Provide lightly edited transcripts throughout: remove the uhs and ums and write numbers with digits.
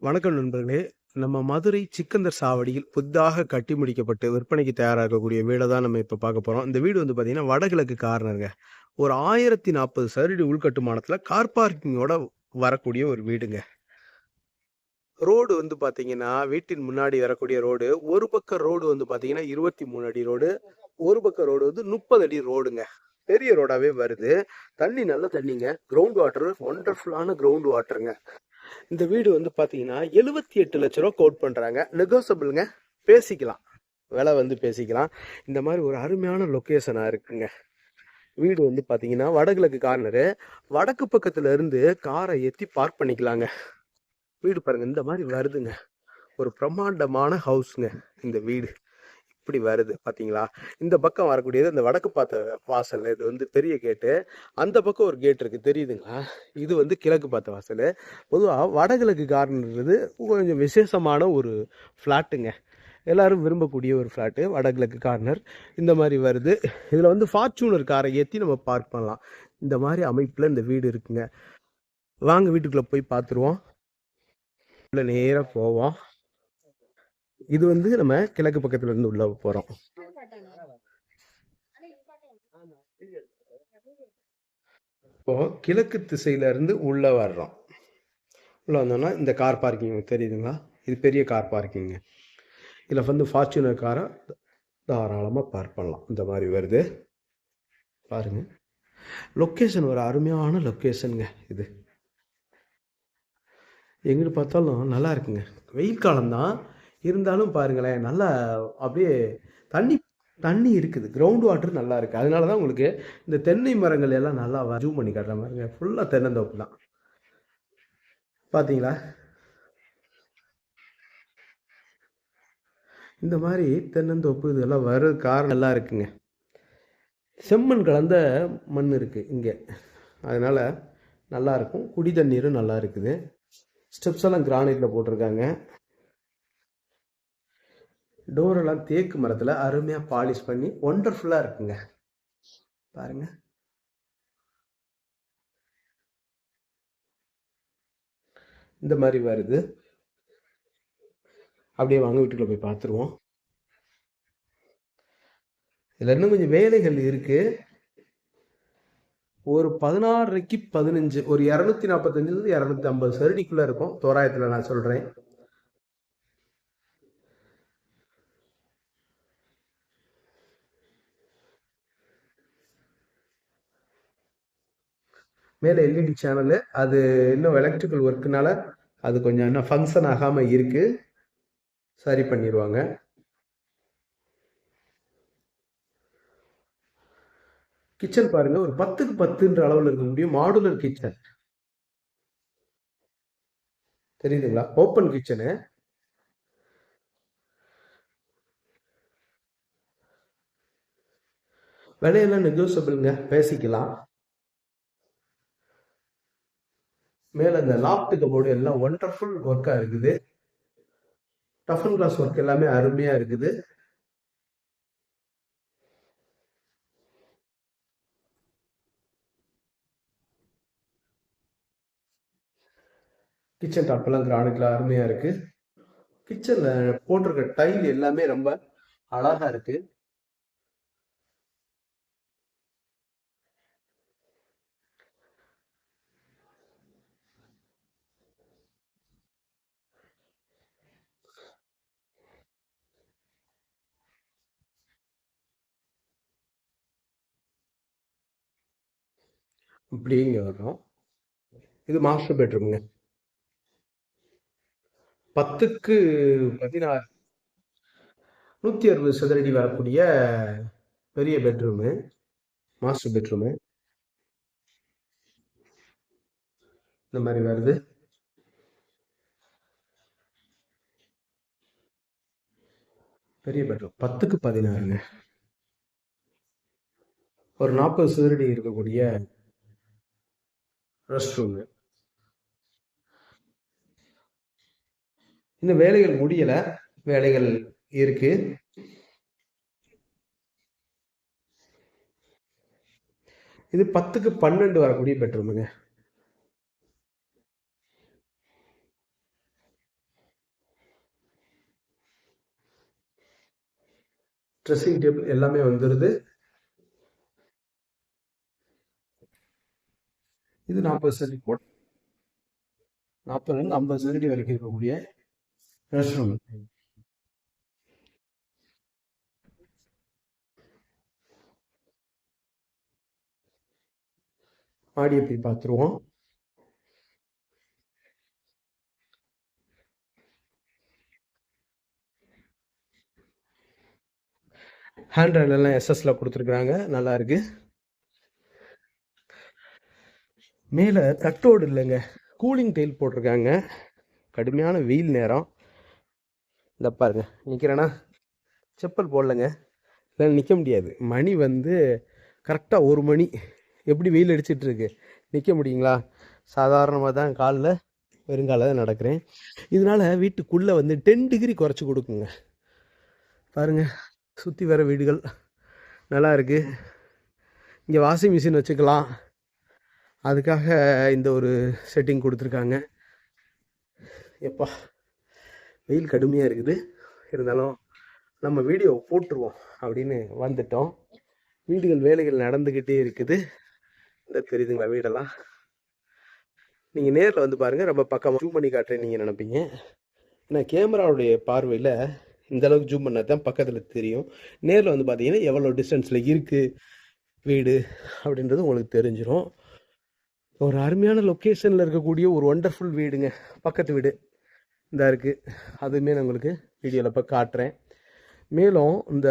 வணக்கம் நண்பர்களே. நம்ம மதுரை சிக்கந்தர் சாவடியில் புதிதாக கட்டி முடிக்கப்பட்டு விற்பனைக்கு தயாரா இருக்கக்கூடிய வீட தான் நம்ம இப்ப பார்க்க போறோம். இந்த வீடு வந்து பார்த்தீங்கன்னா, வடகிழக்கு கார்னருங்க. ஒரு 1040 சதுரடி உள்கட்டுமானத்தில கார் பார்க்கிங்கோட வரக்கூடிய ஒரு வீடுங்க. ரோடு வந்து பார்த்தீங்கன்னா, வீட்டின் முன்னாடி வரக்கூடிய ரோடு, ஒரு பக்கம் ரோடு வந்து பார்த்தீங்கன்னா 23 அடி ரோடு. ஒரு பக்கம் ரோடு வந்து 30 அடி ரோடுங்க. பெரிய ரோடாவே வருது. தண்ணி நல்ல தண்ணிங்க. கிரவுண்ட் வாட்டர் ஒண்டர்ஃபுல்லான கிரவுண்ட் வாட்டருங்க. இந்த வீடு வந்து பார்த்தீங்கன்னா 78 லட்ச ரூபா கோட் பண்ணுறாங்க. நெகோசபிளுங்க, பேசிக்கலாம். விலை வந்து பேசிக்கலாம். இந்த மாதிரி ஒரு அருமையான லொக்கேஷனாக இருக்குங்க. வீடு வந்து பார்த்தீங்கன்னா வடகிழக்கு கார்னரு. வடக்கு பக்கத்துல இருந்து காரை ஏற்றி பார்க் பண்ணிக்கலாங்க. வீடு பாருங்க இந்த மாதிரி வருதுங்க. ஒரு பிரம்மாண்டமான ஹவுஸ்ங்க இந்த வீடு. இப்படி வருது பார்த்தீங்களா? இந்த பக்கம் வரக்கூடியது அந்த வடக்கு பார்த்த வாசல். இது வந்து பெரிய கேட்டு. அந்த பக்கம் ஒரு கேட் இருக்கு தெரியுதுங்களா? இது வந்து கிழக்கு பார்த்த வாசல். பொதுவாக வடகிழக்கு கார்னர்ன்றது கொஞ்சம் விசேஷமான ஒரு ஃப்ளாட்டுங்க. எல்லாரும் விரும்பக்கூடிய ஒரு ஃப்ளாட்டு வடகிழக்கு கார்னர். இந்த மாதிரி வருது. இதில் வந்து ஃபார்ச்சூனர் காரை ஏற்றி நம்ம பார்க் பண்ணலாம். இந்த மாதிரி அமைப்பில் இந்த வீடு இருக்குங்க. வாங்க வீட்டுக்குள்ளே போய் பார்த்துருவோம். உள்ள நேராக போவோம். இது வந்து நம்ம கிழக்கு பக்கத்துல இருந்து உள்ள போறோம். இப்போ கிழக்கு திசையில இருந்து உள்ள வர்றோம். உள்ள வந்தோம்னா இந்த கார் பார்க்கிங் தெரியுதுங்களா? இது பெரிய கார் பார்க்கிங். இதுல வந்து ஃபார்ச்சுனர் காரை தாராளமா பார்க் பண்ணலாம். இந்த மாதிரி வருது பாருங்க. லொக்கேஷன் ஒரு அருமையான லொக்கேஷனுங்க இது. எங்கிட்டு பார்த்தாலும் நல்லா இருக்குங்க. வெயில் காலம்தான் இருந்தாலும் பாருங்களேன், நல்லா அப்படியே தண்ணி தண்ணி இருக்குது. கிரவுண்ட் வாட்டர் நல்லா இருக்கு. அதனால தான் உங்களுக்கு இந்த தென்னை மரங்கள் எல்லாம் நல்லா ஜூம் பண்ணி காட்டுற மாதிரிங்க. ஃபுல்லாக தென்னந்தோப்பு தான். பார்த்தீங்களா? இந்த மாதிரி தென்னந்தோப்பு இதெல்லாம் வர காரணம் எல்லாம் இருக்குங்க. செம்மண் கலந்த மண் இருக்கு இங்கே. அதனால நல்லா இருக்கும். குடி தண்ணீரும் நல்லா இருக்குது. ஸ்டெப்ஸ் எல்லாம் கிரானைட்ல போட்டிருக்காங்க. டோர் எல்லாம் தேக்கு மரத்துல அருமையா பாலிஷ் பண்ணி ஒண்டர்ஃபுல்லா இருக்குங்க. பாருங்க. இந்த மாதிரி வருது. அப்படியே வாங்க வீட்டுக்குள்ள போய் பார்த்துருவோம். இதுல இன்னும் கொஞ்சம் வேலைகள் இருக்கு. ஒரு 16க்கு 15 ஒரு 245 250 சதுரடிக்குள்ள இருக்கும் தோராயத்துல நான் சொல்றேன். மேலே எல்இடி சேனலு. அது இன்னும் எலக்ட்ரிக்கல் ஒர்க்குனால அது கொஞ்சம் இன்னும் ஃபங்க்ஷன் ஆகாம இருக்கு. சரி பண்ணிடுவாங்க. கிச்சன் பாருங்க, ஒரு 10க்கு 10ன்ற அளவில் இருக்க முடியும். மாடுலர் கிச்சன் தெரியுதுங்களா? Open kitchen. விலையெல்லாம் நெகோசியபிள்ங்க, பேசிக்கலாம். மேல இந்த லாப்ட் கபோர்டு எல்லாம் ஒண்டர்ஃபுல் ஒர்க்கா இருக்குது. டஃபன் கிளாஸ் ஒர்க் எல்லாமே அருமையா இருக்குது. கிச்சன் டாப் எல்லாம் கிரானைட்ல அருமையா இருக்கு. கிச்சன்ல போட்டிருக்க டைல் எல்லாமே ரொம்ப அழகா இருக்கு. இப்படி இங்க வரும். இது மாஸ்டர் பெட்ரூம்ங்க. 10க்கு 16 160 சதுரடி வரக்கூடிய பெரிய பெட்ரூமு. மாஸ்டர் பெட்ரூமு இந்த மாதிரி வருது. பெரிய பெட்ரூம் 10க்கு 16ங்க. ஒரு 40 சதுரடி இருக்கக்கூடிய ரெஸ்ட் ரூமு. இன்னும் வேலைகள் முடியல, வேலைகள் இருக்கு. இது 10க்கு 12 வரக்கூடிய பெட்ரூமுங்க. ட்ரெஸ்ஸிங் டேபிள் எல்லாமே வந்துடுது. இது 40 சதுர ஃபுட், 40லேருந்து 50 சதுரடி வரைக்கும் இருக்கக்கூடிய ரெஸ்ட் ரூம். மாடியை போய் பார்த்துருவோம். ஹேண்ட் ரெயில் எல்லாம் எஸ்எஸ்ல கொடுத்துருக்குறாங்க, நல்லா இருக்கு. மேலே தட்டோடு இல்லைங்க, கூலிங் டெயில் போட்டிருக்காங்க. கடுமையான வெயில் நேரம். இந்த பாருங்க, நிற்கிறேன்னா செப்பல் போடலைங்க, இல்லை நிற்க முடியாது. மணி வந்து கரெக்டாக 1 மணி. எப்படி வெயில் அடிச்சிட்டு இருக்கு, நிற்க முடியுங்களா? சாதாரணமாக தான் காலில் வெறுங்கால தான் நடக்கிறேன். இதனால வீட்டுக்குள்ளே வந்து 10 டிகிரி குறைச்சி கொடுக்குங்க. பாருங்க, சுற்றி வர வீடுகள் நல்லா இருக்குது. இங்கே வாஷிங் மிஷின் வச்சுக்கலாம், அதுக்காக இந்த ஒரு செட்டிங் கொடுத்துருக்காங்க. எப்பா வெயில் கடுமையாக இருக்குது, இருந்தாலும் நம்ம வீடியோ போட்டுருவோம் அப்படின்னு வந்துட்டோம். வீடுகள் வேலைகள் நடந்துக்கிட்டே இருக்குது. இந்த தெரியுதுங்களா வீடெல்லாம்? நீங்கள் நேரில் வந்து பாருங்கள், ரொம்ப பக்கமாக ஜூம் பண்ணி காட்டுறேன் நீங்கள் நினைப்பீங்க. ஏன்னா கேமராவுடைய பார்வையில் இந்த அளவுக்கு ஜூம் பண்ணால் தான் பக்கத்தில் தெரியும். நேரில் வந்து பார்த்தீங்கன்னா எவ்வளோ டிஸ்டன்ஸில் இருக்குது வீடு அப்படின்றது உங்களுக்கு தெரிஞ்சிடும். ஒரு அருமையான லொக்கேஷனில் இருக்கக்கூடிய ஒரு ஒண்டர்ஃபுல் வீடுங்க. பக்கத்து வீடு இந்த இருக்குது, அதுவுமே நான் உங்களுக்கு வீடியோவில் இப்போ காட்டுறேன். மேலும் இந்த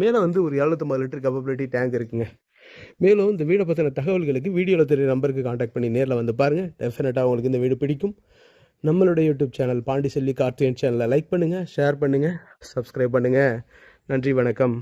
மேலே வந்து ஒரு 750 லிட்டர் கெப்பபிலிட்டி டேங்க் இருக்குங்க. மேலும் இந்த வீடை பற்றின தகவல்களுக்கு வீடியோவில் தெரிய நம்பருக்கு காண்டாக்ட் பண்ணி நேரில் வந்து பாருங்கள். டெஃபினட்டாக உங்களுக்கு இந்த வீடு பிடிக்கும். நம்மளுடைய யூடியூப் சேனல் பாண்டிச்செல்வி கார்த்தியன் சேனலை லைக் பண்ணுங்கள், ஷேர் பண்ணுங்கள், சப்ஸ்கிரைப் பண்ணுங்கள். நன்றி, வணக்கம்.